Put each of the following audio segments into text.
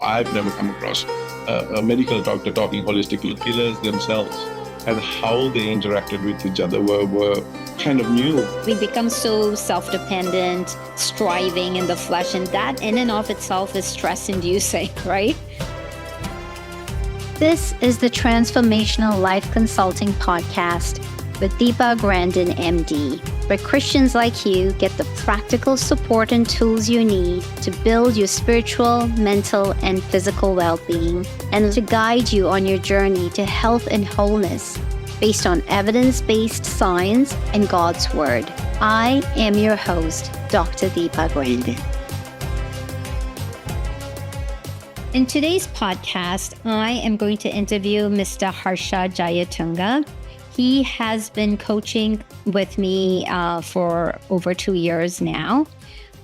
I've never come across a medical doctor talking holistically. Healers themselves and how they interacted with each other were kind of new. We become so self-dependent, striving in the flesh, and that in and of itself is stress-inducing, right? This is the Transformational Life Consulting Podcast with Deepa Grandin, MD, where Christians like you get the practical support and tools you need to build your spiritual, mental, and physical well-being, and to guide you on your journey to health and wholeness based on evidence-based science and God's Word. I am your host, Dr. Deepa Grandin. In today's podcast, I am going to interview Mr. Harsha Jayatunga. He has been coaching with me for over 2 years now.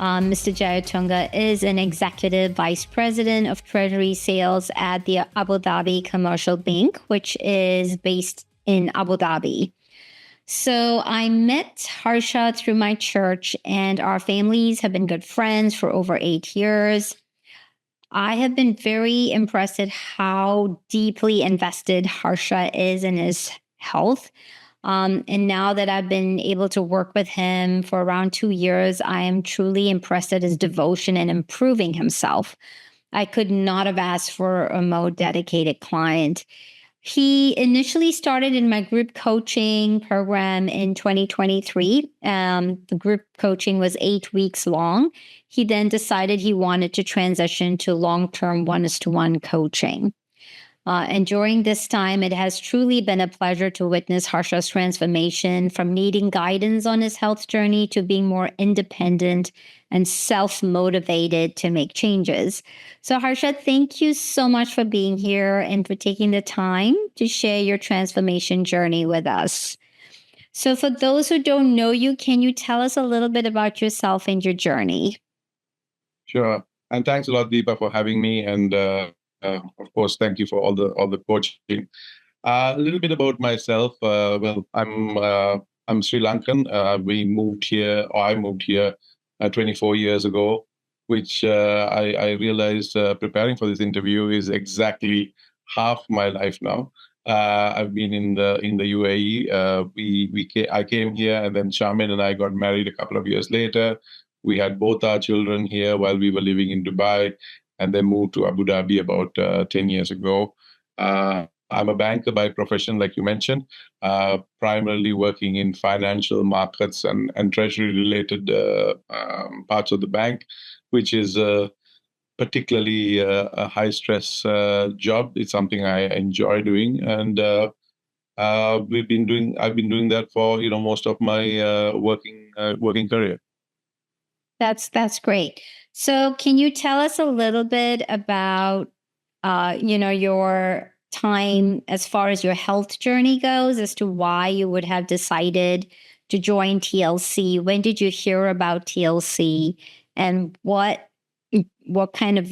Mr. Jayatunga is an executive vice president of treasury sales at the Abu Dhabi Commercial Bank, which is based in Abu Dhabi. So I met Harsha through my church, and our families have been good friends for over 8 years. I have been very impressed at how deeply invested Harsha is in his health. And now that I've been able to work with him for around 2 years, I am truly impressed at his devotion in improving himself. I could not have asked for a more dedicated client. He initially started in my group coaching program in 2023. The group coaching was 8 weeks long. He then decided he wanted to transition to long-term one-to-one coaching. And during this time, it has truly been a pleasure to witness Harsha's transformation from needing guidance on his health journey to being more independent and self-motivated to make changes. So Harsha, thank you so much for being here and for taking the time to share your transformation journey with us. So for those who don't know you, can you tell us a little bit about yourself and your journey? Sure. And thanks a lot, Deepa, for having me. And of course, thank you for all the coaching. A little bit about myself. I'm Sri Lankan. I moved here 24 years ago, which I realized preparing for this interview is exactly half my life now. I've been in the UAE. I came here, and then Shamin and I got married a couple of years later. We had both our children here while we were living in Dubai, and then moved to Abu Dhabi about 10 years ago. I'm a banker by profession, like you mentioned, primarily working in financial markets and treasury-related parts of the bank, which is particularly a high-stress job. It's something I enjoy doing, and I've been doing that for most of my working career. That's great. So can you tell us a little bit about, your time as far as your health journey goes, as to why you would have decided to join TLC? When did you hear about TLC, and what kind of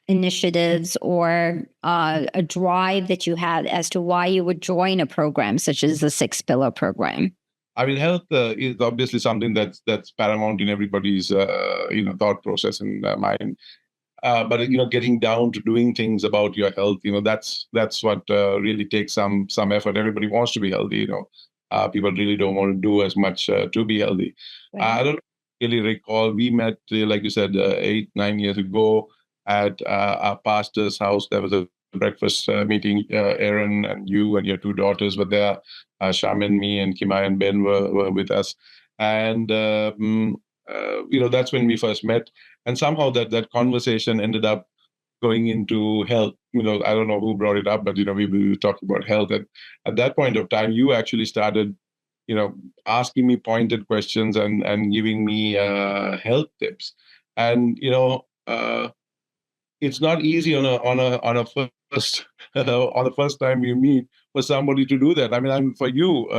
initiatives or a drive that you had as to why you would join a program such as the 6-Pillar program? I mean, health is obviously something that's paramount in everybody's thought process and mind. But getting down to doing things about your health, that's what really takes some effort. Everybody wants to be healthy. People really don't want to do as much to be healthy. Right. I don't really recall. We met, like you said, 8-9 years ago at our pastor's house. There was a breakfast meeting. Aaron and you and your 2 daughters were there. Shamin, me, and Kimai and Ben were with us, and that's when we first met. And somehow that conversation ended up going into health. I don't know who brought it up, but we were talking about health. And at that point of time, you actually started, asking me pointed questions and giving me health tips. And it's not easy on a first on the first time you meet for somebody to do that. I mean, I'm for you,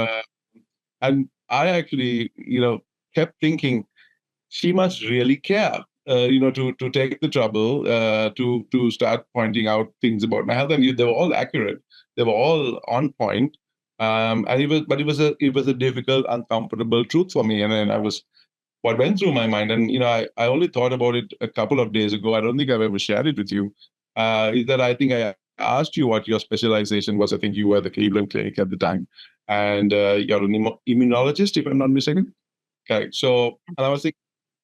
and I actually kept thinking she must really care, to take the trouble to start pointing out things about my health, and they were all accurate, they were all on point, and it was a difficult, uncomfortable truth for me, and then I was what went through my mind, and I only thought about it a couple of days ago. I don't think I've ever shared it with you. Is that I think I asked you what your specialization was. I think you were at the Cleveland Clinic at the time, and you're an immunologist, if I'm not mistaken. Okay, so and I was thinking,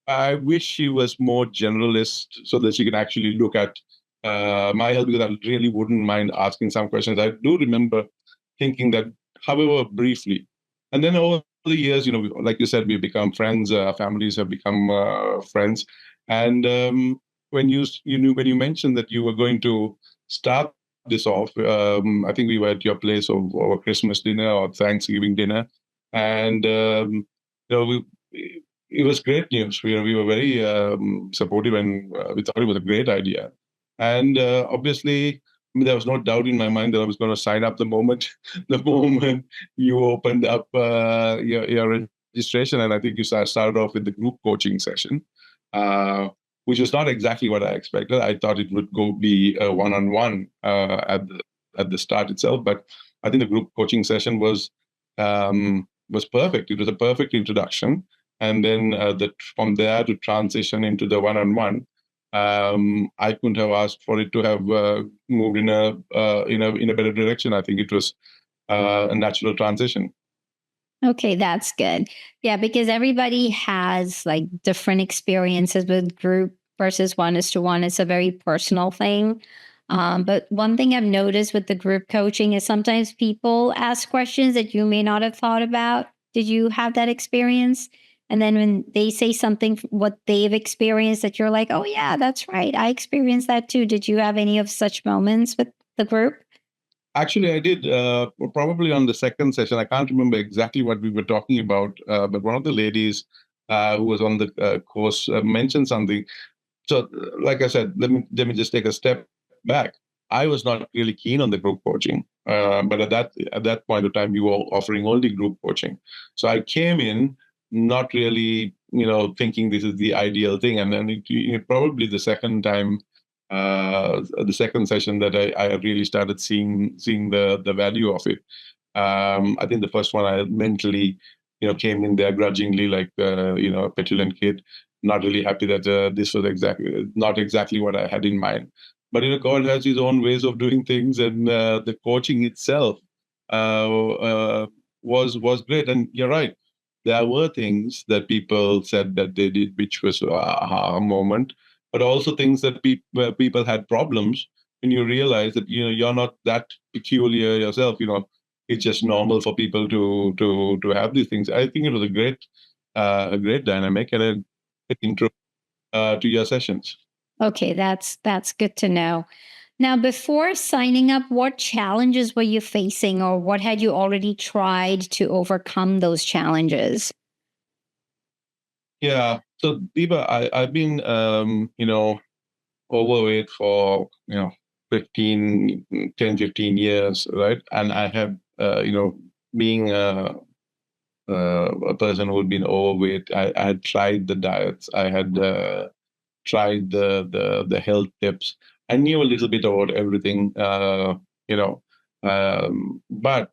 I wish she was more generalist so that she can actually look at my health, because I really wouldn't mind asking some questions. I do remember thinking that, however, briefly. And then over the years, like you said, we've become friends. Families have become friends. And when you mentioned that you were going to start this off, I think we were at your place over Christmas dinner or Thanksgiving dinner, and we it was great news. We were very supportive, and we thought it was a great idea. And obviously, I mean, there was no doubt in my mind that I was going to sign up the moment the moment you opened up your registration. And I think you started off with the group coaching session, uh, which was not exactly what I expected. I thought it would be a one-on-one at the start itself, but I think the group coaching session was perfect. It was a perfect introduction, and then from there to transition into the one-on-one, I couldn't have asked for it to have moved in a better direction. I think it was a natural transition. Okay, that's good. Yeah, because everybody has like different experiences with group versus one-to-one. It's a very personal thing. But one thing I've noticed with the group coaching is sometimes people ask questions that you may not have thought about. Did you have that experience? And then when they say something, what they've experienced, that you're like, oh, yeah, that's right. I experienced that too. Did you have any of such moments with the group? Actually, I did, probably on the second session. I can't remember exactly what we were talking about, but one of the ladies who was on the course mentioned something. So, like I said, let me just take a step back. I was not really keen on the group coaching, but at that point of time, you were offering only group coaching. So I came in not really, thinking this is the ideal thing, and then probably the second session that I really started seeing the value of it. I think the first one I mentally, came in there grudgingly, like a petulant kid, not really happy that this was not exactly what I had in mind. But God has His own ways of doing things, and the coaching itself was great. And you're right, there were things that people said that they did, which was a aha moment, but also things that where people had problems. When you realize that you're not that peculiar yourself, it's just normal for people to have these things. I think it was a great dynamic and a great intro to your sessions. Okay, that's good to know. Now, before signing up, what challenges were you facing, or what had you already tried to overcome those challenges? Yeah. So Deepa, I've been overweight for 15, 10, 15 years, right? And I have being a person who'd been overweight, I had tried the diets. I had tried the health tips. I knew a little bit about everything, you know, but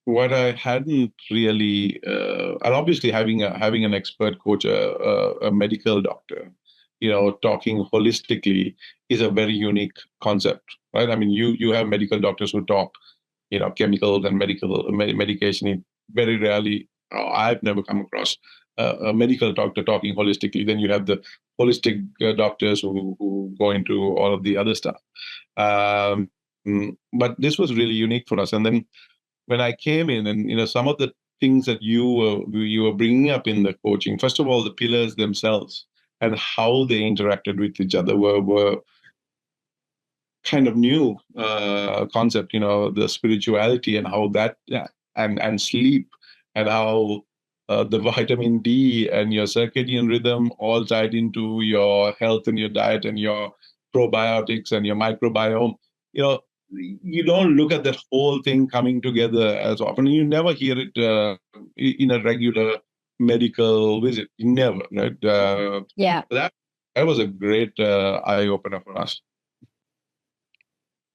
what I hadn't really, and obviously having an expert coach, a medical doctor, talking holistically is a very unique concept, right? I mean, you have medical doctors who talk, chemicals and medication. Very rarely, I've never come across a medical doctor talking holistically. Then you have the holistic doctors who go into all of the other stuff. But this was really unique for us. And then when I came in, and some of the things that you were bringing up in the coaching, first of all, the pillars themselves and how they interacted with each other were kind of new concept. The spirituality and how that, yeah, and sleep, and how the vitamin D and your circadian rhythm all tied into your health and your diet and your probiotics and your microbiome. You know, you don't look at that whole thing coming together as often. You never hear it in a regular medical visit. Never, right? Yeah. That was a great eye opener for us.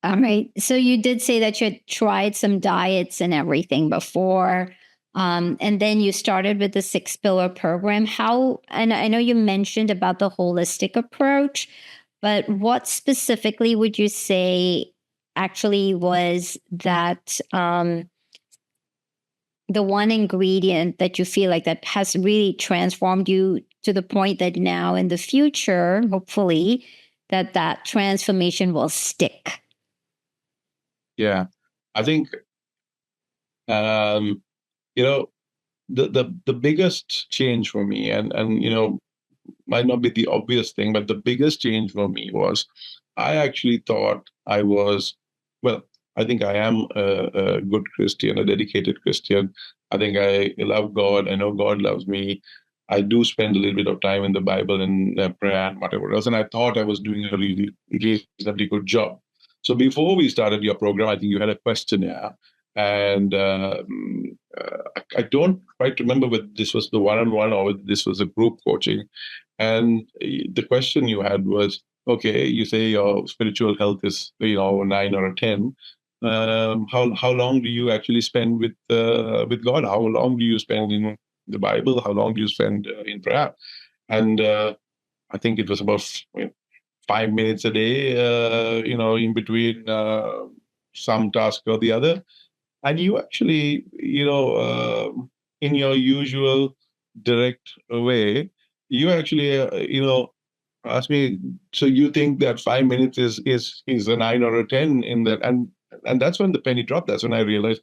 All right. So you did say that you had tried some diets and everything before. And then you started with the 6 pillar program. How, and I know you mentioned about the holistic approach, but what specifically would you say actually was that the one ingredient that you feel like that has really transformed you to the point that now in the future, hopefully, that transformation will stick? Yeah. I think, um, you know, the biggest change for me, and might not be the obvious thing, but the biggest change for me was I actually thought I was, well, I think I am a good Christian, a dedicated Christian. I think I love God. I know God loves me. I do spend a little bit of time in the Bible and prayer and whatever else. And I thought I was doing a really reasonably good job. So before we started your program, I think you had a questionnaire. And I don't quite remember whether this was the one-on-one or whether this was a group coaching. And the question you had was, okay, you say your spiritual health is, 9 or a 10. How long do you actually spend with God? How long do you spend in the Bible? How long do you spend in prayer? And I think it was about 5 minutes a day, in between some task or the other. And you actually, in your usual direct way, you actually, ask me, so you think that 5 minutes is a 9 or a 10 in that? And that's when the penny dropped. That's when I realized,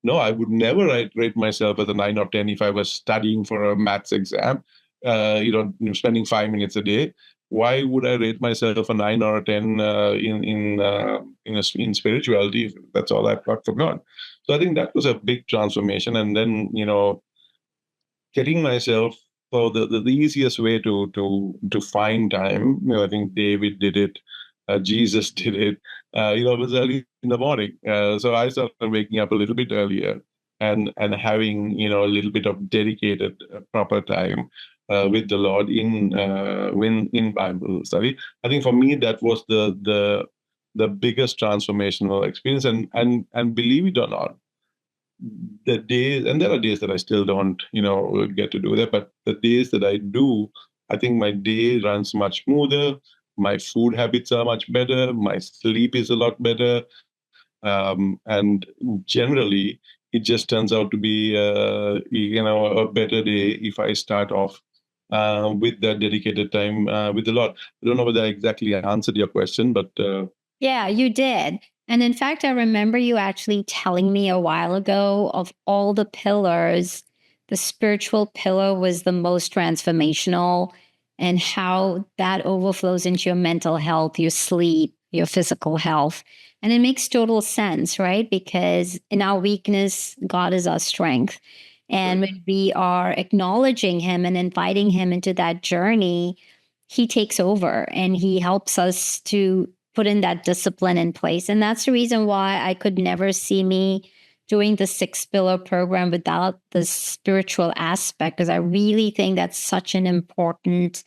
no, I would never rate myself as a 9 or 10 if I was studying for a maths exam, spending 5 minutes a day. Why would I rate myself a 9 or a 10 in spirituality? That's all I've got for God. So I think that was a big transformation. And then, getting myself, so the easiest way to find time, I think David did it, Jesus did it, it was early in the morning. So I started waking up a little bit earlier and having, a little bit of dedicated proper time with the Lord in Bible study. I think for me that was the biggest transformational experience. And believe it or not, the days, and there are days that I still don't, get to do that, but the days that I do, I think my day runs much smoother. My food habits are much better. My sleep is a lot better. And generally, it just turns out to be, a better day if I start off with that dedicated time with the Lord. I don't know whether I exactly answered your question, but Yeah, you did. And in fact, I remember you actually telling me a while ago of all the pillars, the spiritual pillar was the most transformational, and how that overflows into your mental health, your sleep, your physical health. And it makes total sense, right? Because in our weakness, God is our strength. And when we are acknowledging Him and inviting Him into that journey, He takes over and He helps us to put in that discipline in place. And that's the reason why I could never see me doing the 6 pillar program without the spiritual aspect, because I really think that's such an important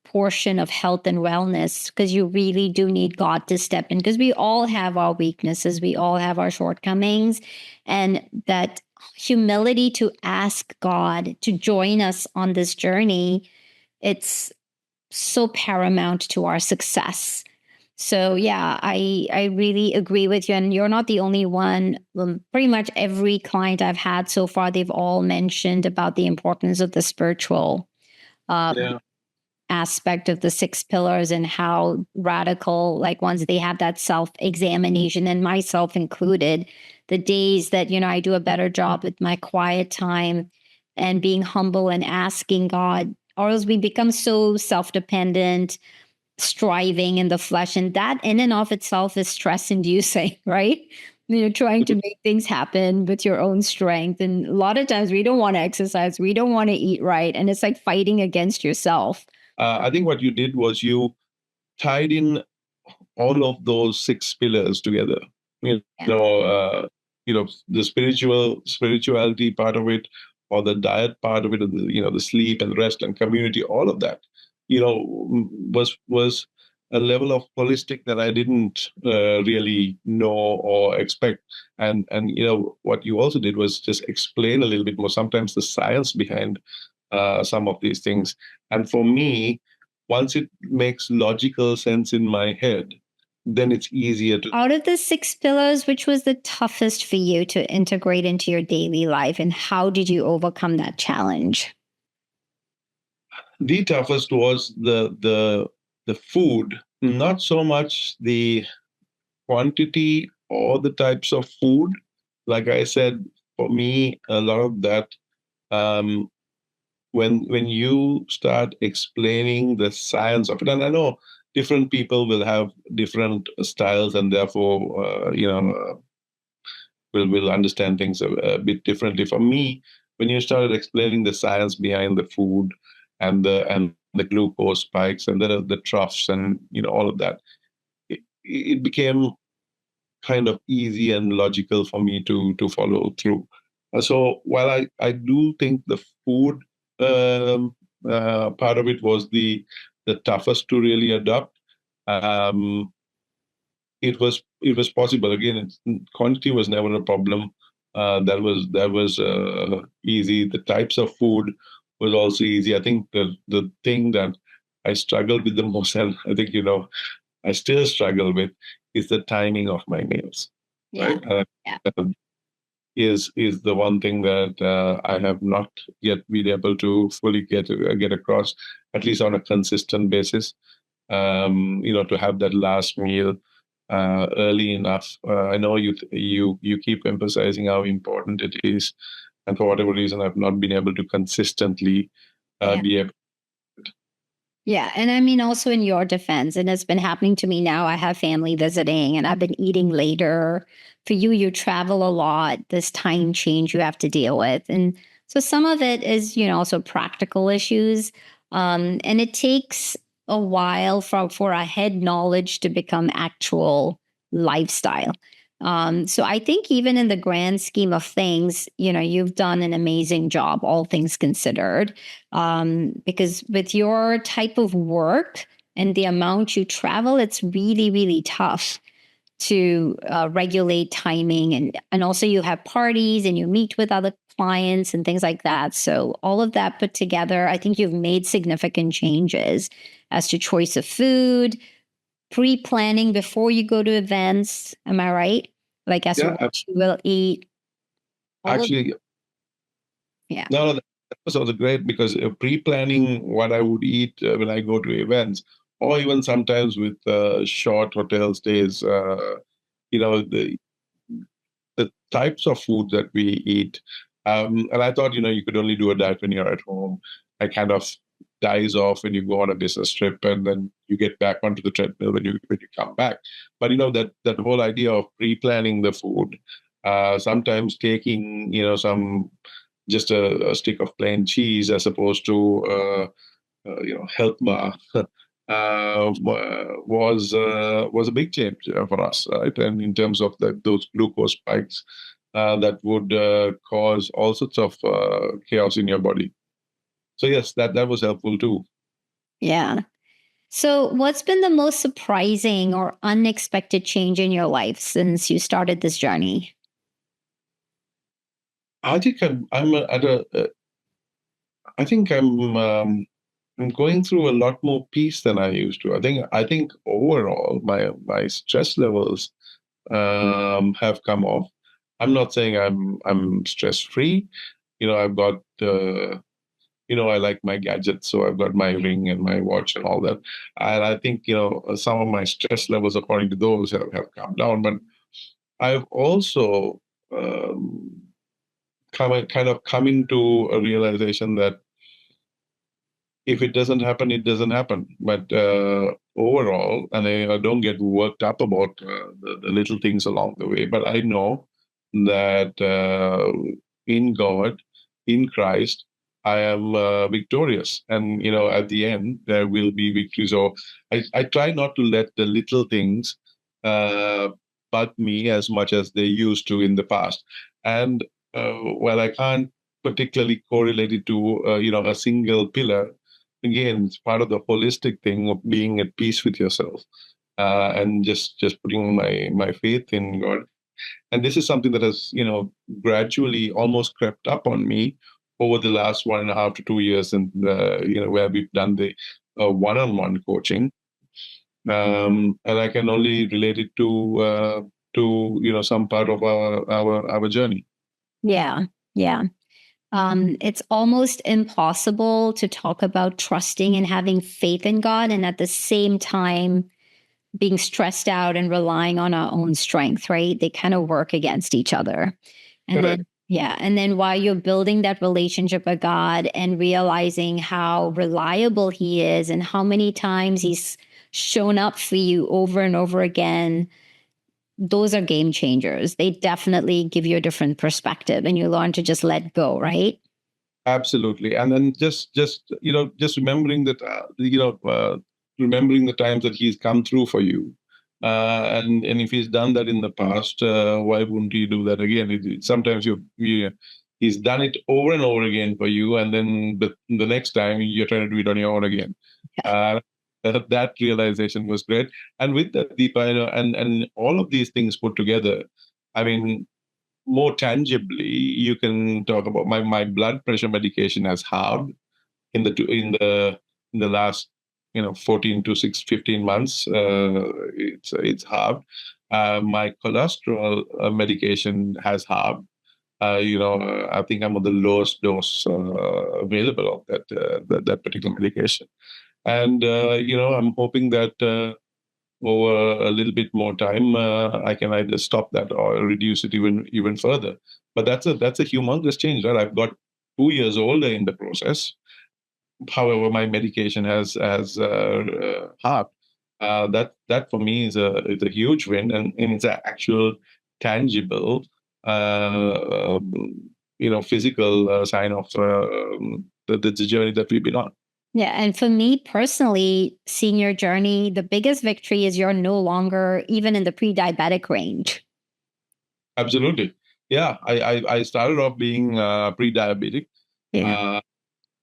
portion of health and wellness, because you really do need God to step in, because we all have our weaknesses, we all have our shortcomings, and that humility to ask God to join us on this journey, it's so paramount to our success. So yeah, I really agree with you, and you're not the only one. Pretty much every client I've had so far, they've all mentioned about the importance of the spiritual yeah, aspect of the 6 pillars, and how radical, like once they have that self-examination, and myself included, the days that, I do a better job with my quiet time and being humble and asking God, or else we become so self-dependent, striving in the flesh. And that in and of itself is stress inducing, right? Trying to make things happen with your own strength. And a lot of times we don't want to exercise, we don't want to eat right. And it's like fighting against yourself. I think what you did was you tied in all of those 6 pillars together. Yeah. The spirituality part of it, or the diet part of it, or the sleep and rest and community, all of that, was a level of holistic that I didn't really know or expect. And what you also did was just explain a little bit more. Sometimes the science behind some of these things. And for me, once it makes logical sense in my head, then it's easier to. Out of the 6 pillars, which was the toughest for you to integrate into your daily life, and how did you overcome that challenge? The toughest was the food, not so much the quantity or the types of food. Like I said, for me, a lot of that, um, when you start explaining the science of it, and I know different people will have different styles, and therefore, will understand things a bit differently. For me, when you started explaining the science behind the food and the glucose spikes and the troughs and all of that, it became kind of easy and logical for me to follow through. So while I do think the food part of it was the toughest to really adopt, um, it was possible. Again, quantity was never a problem. That was easy. The types of food was also easy. I think the thing that I struggled with the most, and I think I still struggle with, is the timing of my meals. Yeah. Right? Yeah. Is the one thing that I have not yet been able to fully get across, at least on a consistent basis. To have that last meal early enough. I know you keep emphasizing how important it is, and for whatever reason, I've not been able to consistently Yeah. be able. Yeah. And I mean, also in your defense, and it's been happening to me now. I have family visiting and I've been eating later. For you, you travel a lot, this time change you have to deal with. And so some of it is, also practical issues. And it takes a while for a head knowledge to become actual lifestyle. So I think even in the grand scheme of things, you've done an amazing job, all things considered. Because with your type of work and the amount you travel, it's really, really tough to regulate timing. And also, you have parties and you meet with other clients and things like that. So, all of that put together, I think you've made significant changes as to choice of food, pre planning before you go to events. Am I right? Like, as to Yeah, what you will eat. actually, Yeah. no, that was also great, because pre-planning what I would eat when I go to events, or even sometimes with short hotel stays, the types of food that we eat. And I thought, you could only do a diet when you're at home. I kind of dies off when you go on a business trip, and then you get back onto the treadmill when you come back. But that whole idea of pre-planning the food, sometimes taking some just a stick of plain cheese as opposed to health bar. Was a big change for us, right? And in terms of those glucose spikes that would cause all sorts of chaos in your body. So yes, that was helpful too. Yeah. So, what's been the most surprising or unexpected change in your life since you started this journey? I think I'm at a. I think I'm going through a lot more peace than I used to. I think overall my stress levels have come off. I'm not saying I'm stress free. I've got I like my gadgets, so I've got my ring and my watch and all that. And I think some of my stress levels, according to those, have come down. But I've also kind of coming to a realization that if it doesn't happen, it doesn't happen. But overall, and I don't get worked up about the little things along the way, but I know that in God, in Christ, I am victorious. And, at the end, there will be victory. So I try not to let the little things uh, bug me as much as they used to in the past. And while I can't particularly correlate it to, a single pillar, again, it's part of the holistic thing of being at peace with yourself, and just putting my faith in God. And this is something that has, gradually almost crept up on me over the last 1.5 to 2 years, and where we've done the one-on-one coaching. And I can only relate it to some part of our journey. Yeah. Yeah. It's almost impossible to talk about trusting and having faith in God and at the same time being stressed out and relying on our own strength, right? They kind of work against each other. And Correct. then, yeah. And then while you're building that relationship with God and realizing how reliable He is and how many times He's shown up for you over and over again, those are game changers. They definitely give you a different perspective and you learn to just let go, right? Absolutely. And then just remembering that remembering the times that He's come through for you, and if He's done that in the past, why wouldn't He do that again? Sometimes He's done it over and over again for you, and then the next time you're trying to do it on your own again. That realization was great. And with that, Deepa, and all of these things put together, I mean, more tangibly, you can talk about my blood pressure medication has halved in the last 14 to 15 months. It's halved. My cholesterol medication has halved. I think I'm on the lowest dose available of that particular medication, and I'm hoping that over a little bit more time, I can either stop that or reduce it even further. But that's a humongous change, right? I've got 2 years older in the process. However, my medication has halved. That for me is a huge win, and it's an actual tangible, physical sign of the journey that we've been on. Yeah. And for me personally, seeing your journey, the biggest victory is you're no longer even in the pre diabetic range. Absolutely. Yeah, I started off being pre-diabetic. Yeah.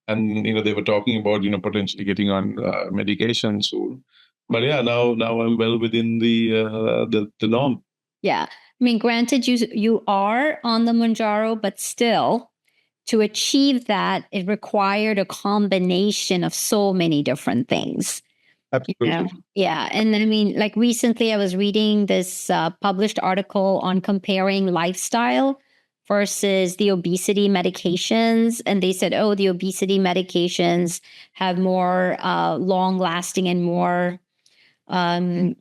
And they were talking about potentially getting on medication soon, but yeah, now I'm well within the norm. Yeah. I mean, granted, you are on the Manjaro, but still, to achieve that, it required a combination of so many different things. Absolutely. Yeah. And I mean, like recently, I was reading this published article on comparing lifestyle versus the obesity medications. And they said, oh, the obesity medications have more long lasting and more um,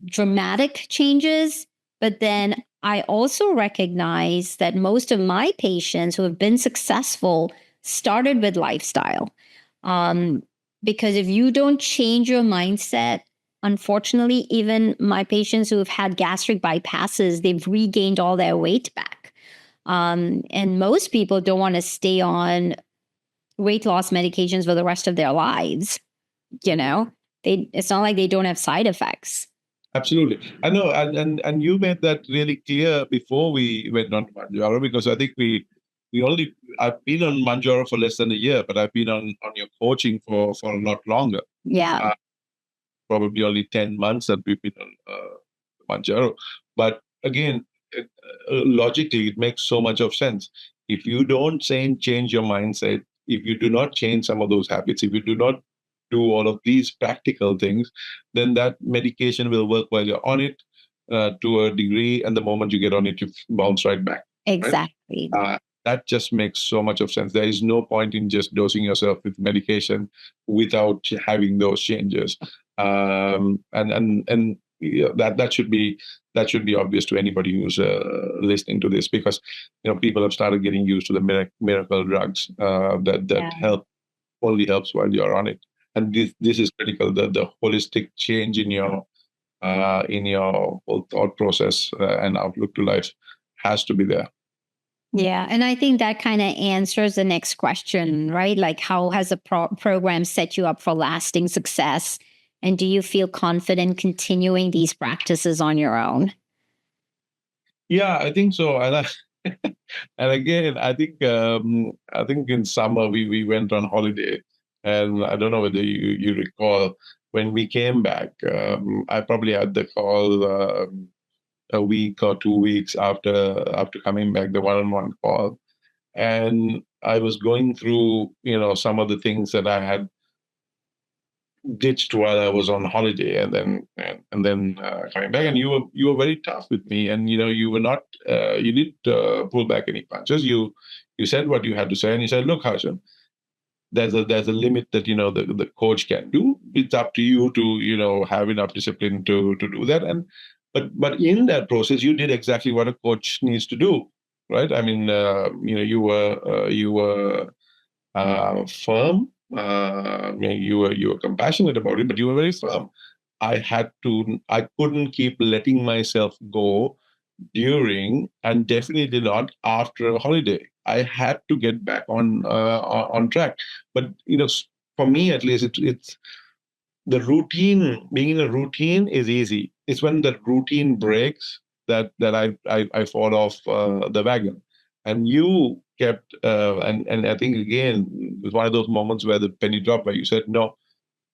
dramatic changes. But then I also recognize that most of my patients who have been successful started with lifestyle. Because if you don't change your mindset, unfortunately, even my patients who have had gastric bypasses, they've regained all their weight back. And most people don't want to stay on weight loss medications for the rest of their lives. It's not like they don't have side effects. Absolutely. I know, and you made that really clear before we went on Manjaro, because I think I've been on Manjaro for less than a year, but I've been on your coaching for a lot longer. Yeah. Probably only 10 months that we've been on Manjaro. But again, logically, it makes so much of sense. If you don't change your mindset, if you do not change some of those habits, if you do not do all of these practical things, then that medication will work while you're on it to a degree. And the moment you get on it, you bounce right back. Exactly. Right? That just makes so much of sense. There is no point in just dosing yourself with medication without having those changes. And yeah, that should be obvious to anybody who's listening to this, because people have started getting used to the miracle drugs that only helps while you're on it. And this is critical. The holistic change in your whole thought process and outlook to life has to be there. Yeah. And I think that kind of answers the next question, right? Like, how has the program set you up for lasting success? And do you feel confident continuing these practices on your own? Yeah, I think so. And and again, I think in summer we went on holiday, And I don't know whether you recall when we came back. I probably had the call a week or 2 weeks after coming back, the one-on-one call, and I was going through some of the things that I had ditched while I was on holiday, and then coming back, and you were very tough with me, and you were not you didn't pull back any punches. You said what you had to say, and you said, "Look, Harshan, there's a limit that the coach can do. It's up to you to have enough discipline to do that." And but in that process, you did exactly what a coach needs to do, right? I mean, you were firm. You were compassionate about it, but you were very firm. I couldn't keep letting myself go during, and definitely not after a holiday. I had to get back on track. But for me at least, it's the routine. Being in a routine is easy. It's when the routine breaks that I fall off the wagon. And you kept and I think again it was one of those moments where the penny dropped, where you said, no,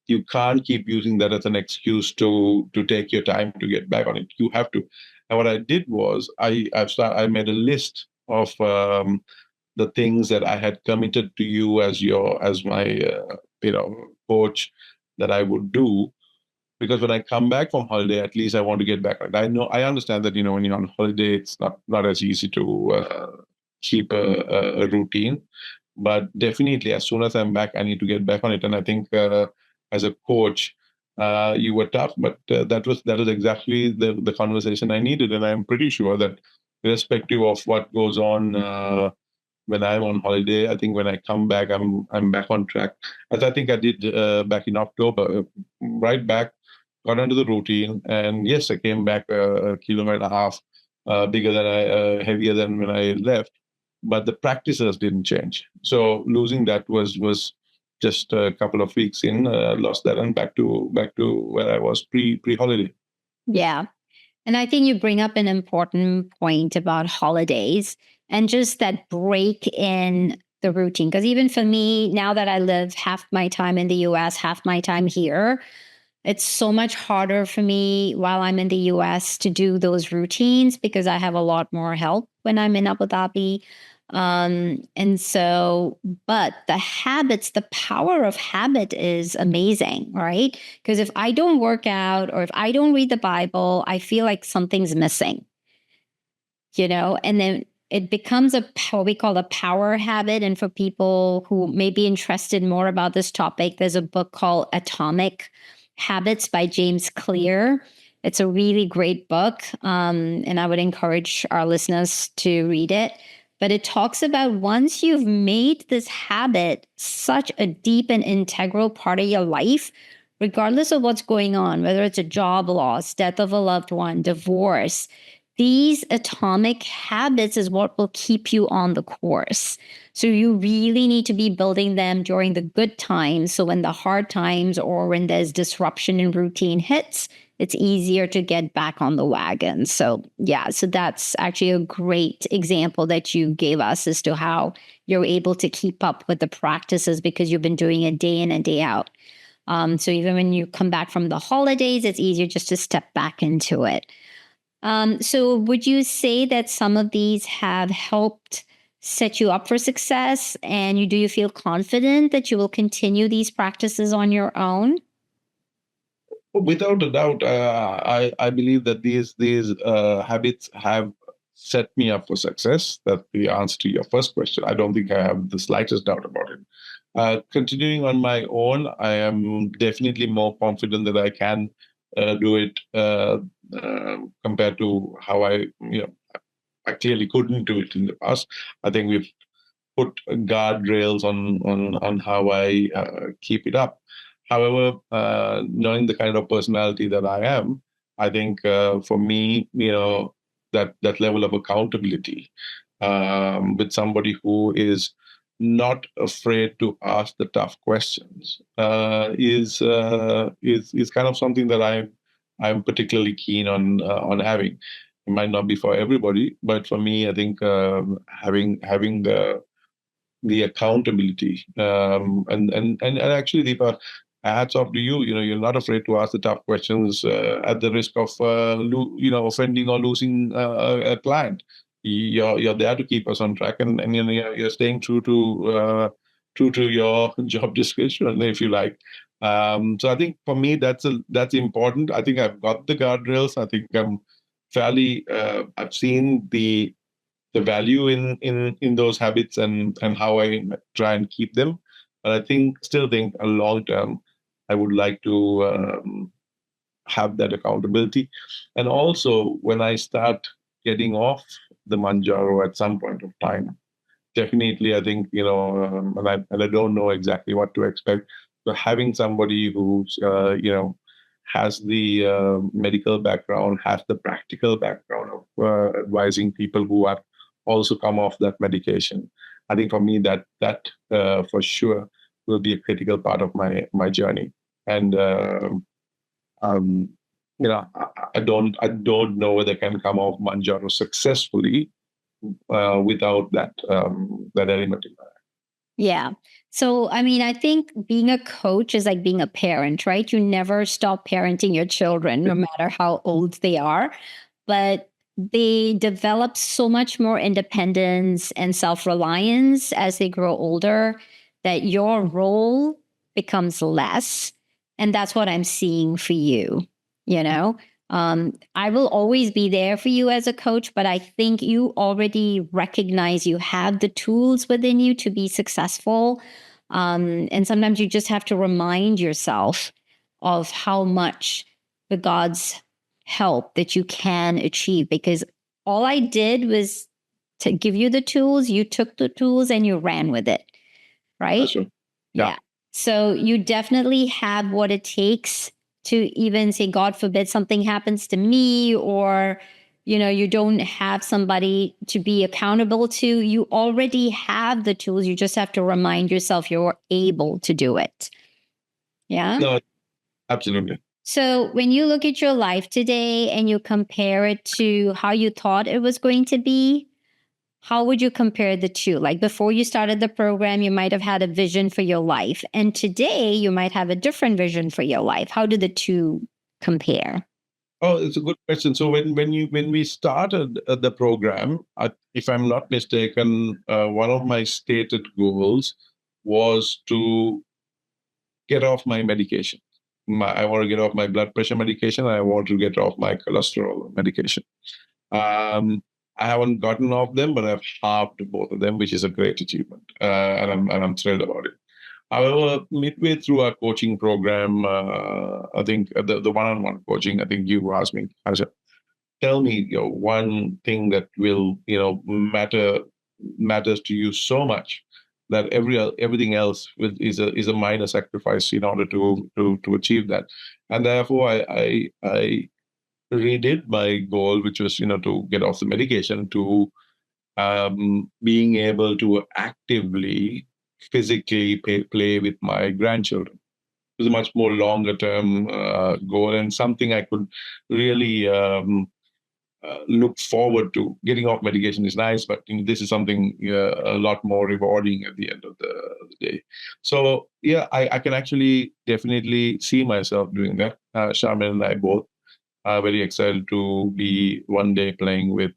you can't keep using that as an excuse to take your time to get back on it. You have to. And what I did was I made a list of the things that I had committed to you as my coach, that I would do, because when I come back from holiday, at least I want to get back on it. I understand that when you're on holiday, it's not as easy to keep a routine, but definitely as soon as I'm back, I need to get back on it. And I think as a coach, you were tough, but that was exactly the conversation I needed, and I'm pretty sure that irrespective of what goes on when I'm on holiday, I think when I come back, I'm back on track, as I think I did back in October. Right back, got into the routine, and yes, I came back a kilo and a half bigger than heavier than when I left, but the practices didn't change. So losing that was just a couple of weeks in, lost that, and back to where I was pre holiday. Yeah. And I think you bring up an important point about holidays and just that break in the routine. Because even for me, now that I live half my time in the US, half my time here, it's so much harder for me while I'm in the US to do those routines because I have a lot more help when I'm in Abu Dhabi. And so, but the habits, the power of habit is amazing, right? Because if I don't work out or if I don't read the Bible, I feel like something's missing, and then it becomes what we call a power habit. And for people who may be interested more about this topic, there's a book called Atomic Habits by James Clear. It's a really great book. And I would encourage our listeners to read it. But it talks about once you've made this habit such a deep and integral part of your life, regardless of what's going on, whether it's a job loss, death of a loved one, divorce, these atomic habits is what will keep you on the course. So you really need to be building them during the good times. So when the hard times or when there's disruption in routine hits, it's easier to get back on the wagon. So yeah, so that's actually a great example that you gave us as to how you're able to keep up with the practices because you've been doing it day in and day out. So even when you come back from the holidays, it's easier just to step back into it. So would you say that some of these have helped set you up for success? And do you feel confident that you will continue these practices on your own? Without a doubt, I believe that these habits have set me up for success. That's the answer to your first question. I don't think I have the slightest doubt about it. Continuing on my own, I am definitely more confident that I can do it compared to how I clearly couldn't do it in the past. I think we've put guardrails on how I keep it up. However, knowing the kind of personality that I am, I think for me, that level of accountability with somebody who is not afraid to ask the tough questions is kind of something that I'm particularly keen on having. It might not be for everybody, but for me, I think having the the accountability. And actually, Deepa, hats off to you. You're not afraid to ask the tough questions at the risk of offending or losing a client. You're there to keep us on track, and you're staying true to your job description, if you like. So I think for me that's important. I think I've got the guardrails. I think I'm fairly. I've seen the value in those habits and how I try and keep them. But I still think a long term, I would like to have that accountability. And also, when I start getting off the Manjaro at some point of time, definitely, I think, and I don't know exactly what to expect. So having somebody who's has the medical background, has the practical background of advising people who are also come off that medication. I think for me that for sure will be a critical part of my journey. And um, I don't know whether I can come off Manjaro successfully without that element in my life. Yeah. So, I mean, I think being a coach is like being a parent, right? You never stop parenting your children, no matter how old they are. But they develop so much more independence and self reliance as they grow older that your role becomes less. And that's what I'm seeing for you, you know? I will always be there for you as a coach, but I think you already recognize you have the tools within you to be successful. And sometimes you just have to remind yourself of how much the God's help that you can achieve. Because all I did was to give you the tools, you took the tools and you ran with it, right? That's true. Yeah. So you definitely have what it takes to even say, God forbid something happens to me, or, you don't have somebody to be accountable to. You already have the tools. You just have to remind yourself you're able to do it. Yeah. No, absolutely. So when you look at your life today and you compare it to how you thought it was going to be, how would you compare the two? Like before you started the program, you might have had a vision for your life. And today you might have a different vision for your life. How do the two compare? Oh, it's a good question. So when we started the program, if I'm not mistaken, one of my stated goals was to get off my medication. I want to get off my blood pressure medication. I want to get off my cholesterol medication. I haven't gotten off them, but I've halved both of them, which is a great achievement, and I'm thrilled about it. However, midway through our coaching program, I think the one-on-one coaching, I think you asked me, Harsha, tell me, one thing that will, matters to you so much that everything else is a minor sacrifice in order to achieve that. And therefore, I redid my goal, which was, to get off the medication, to being able to actively, physically play with my grandchildren. It was a much more longer term goal, and something I could really look forward to. Getting off medication is nice, but this is something a lot more rewarding at the end of the day. So yeah, I can actually definitely see myself doing that. Sharmin and I both are very excited to be one day playing with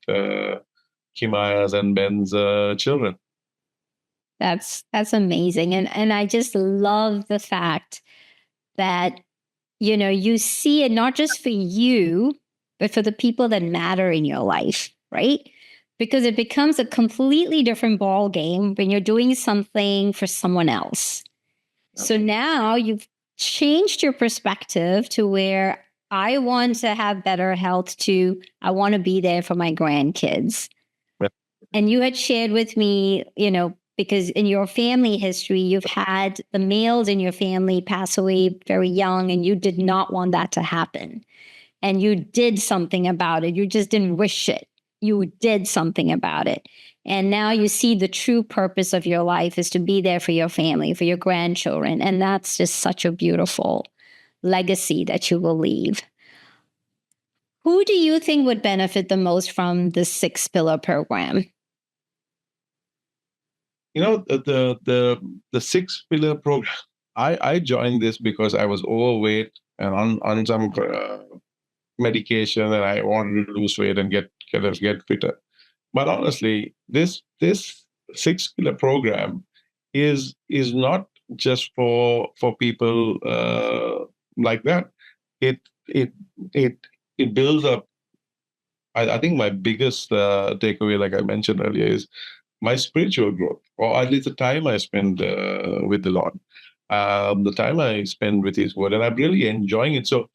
Himaya's and Ben's children. That's amazing. And I just love the fact that, you see it not just for you, but for the people that matter in your life, right? Because it becomes a completely different ball game when you're doing something for someone else. So now you've changed your perspective to where I want to have better health too. I want to be there for my grandkids. Yep. And you had shared with me, because in your family history, you've had the males in your family pass away very young, and you did not want that to happen. And you did something about it. You just didn't wish it. You did something about it. And now you see the true purpose of your life is to be there for your family, for your grandchildren. And that's just such a beautiful legacy that you will leave. Who do you think would benefit the most from the 6 pillar program? The six pillar program. I joined this because I was overweight and on some medication, and I wanted to lose weight and get fitter. But honestly, this six pillar program is not just for people like that. It it it it builds up. I think my biggest takeaway, like I mentioned earlier, is my spiritual growth, or at least the time I spend with the Lord, the time I spend with His Word, and I'm really enjoying it. So,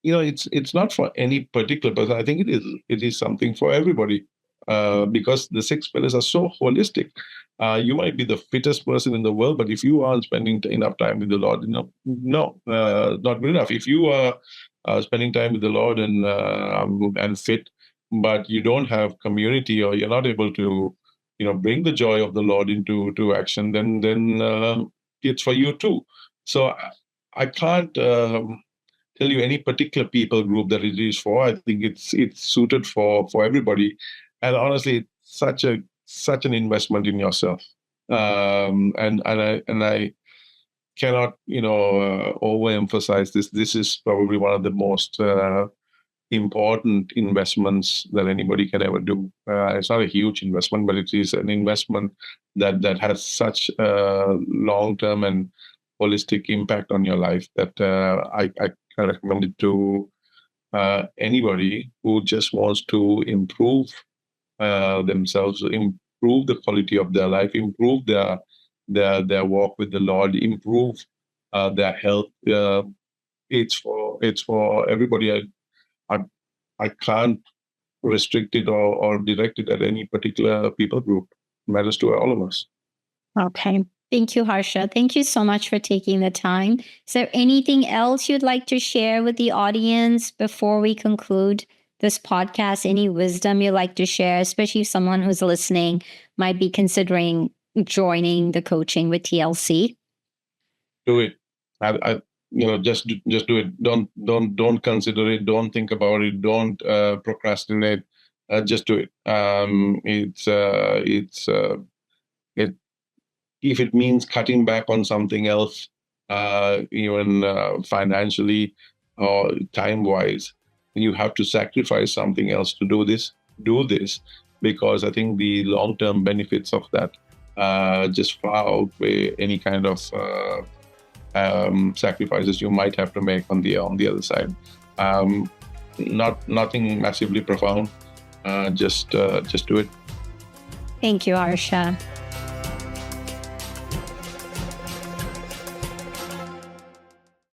it's not for any particular person. I think it is something for everybody, because the six pillars are so holistic. You might be the fittest person in the world, but if you aren't spending enough time with the Lord, no, not good enough. If you are spending time with the Lord and fit, but you don't have community, or you're not able to, bring the joy of the Lord into action, then it's for you too. So I can't tell you any particular people group that it is for. I think it's suited for everybody, and honestly, it's such an investment in yourself. And I cannot overemphasize this. This is probably one of the most important investments that anybody can ever do. It's not a huge investment, but it is an investment that has such a long-term and holistic impact on your life that I can recommend it to anybody who just wants to improve themselves, improve the quality of their life, improve their walk with the Lord, improve their health. It's for everybody. I I can't restrict it or direct it at any particular people group. It matters to all of us. Okay. Thank you, Harsha. Thank you so much for taking the time. Is there anything else you'd like to share with the audience before we conclude this podcast? Any wisdom you'd like to share, especially if someone who's listening might be considering joining the coaching with TLC? Do it. Just do it. Don't consider it. Don't think about it. Don't procrastinate. Just do it. It If it means cutting back on something else, even financially or time wise, you have to sacrifice something else to do this. Do this, because I think the long term benefits of that just far outweigh any kind of sacrifices you might have to make on the other side. Nothing massively profound. Just do it. Thank you, Harsha.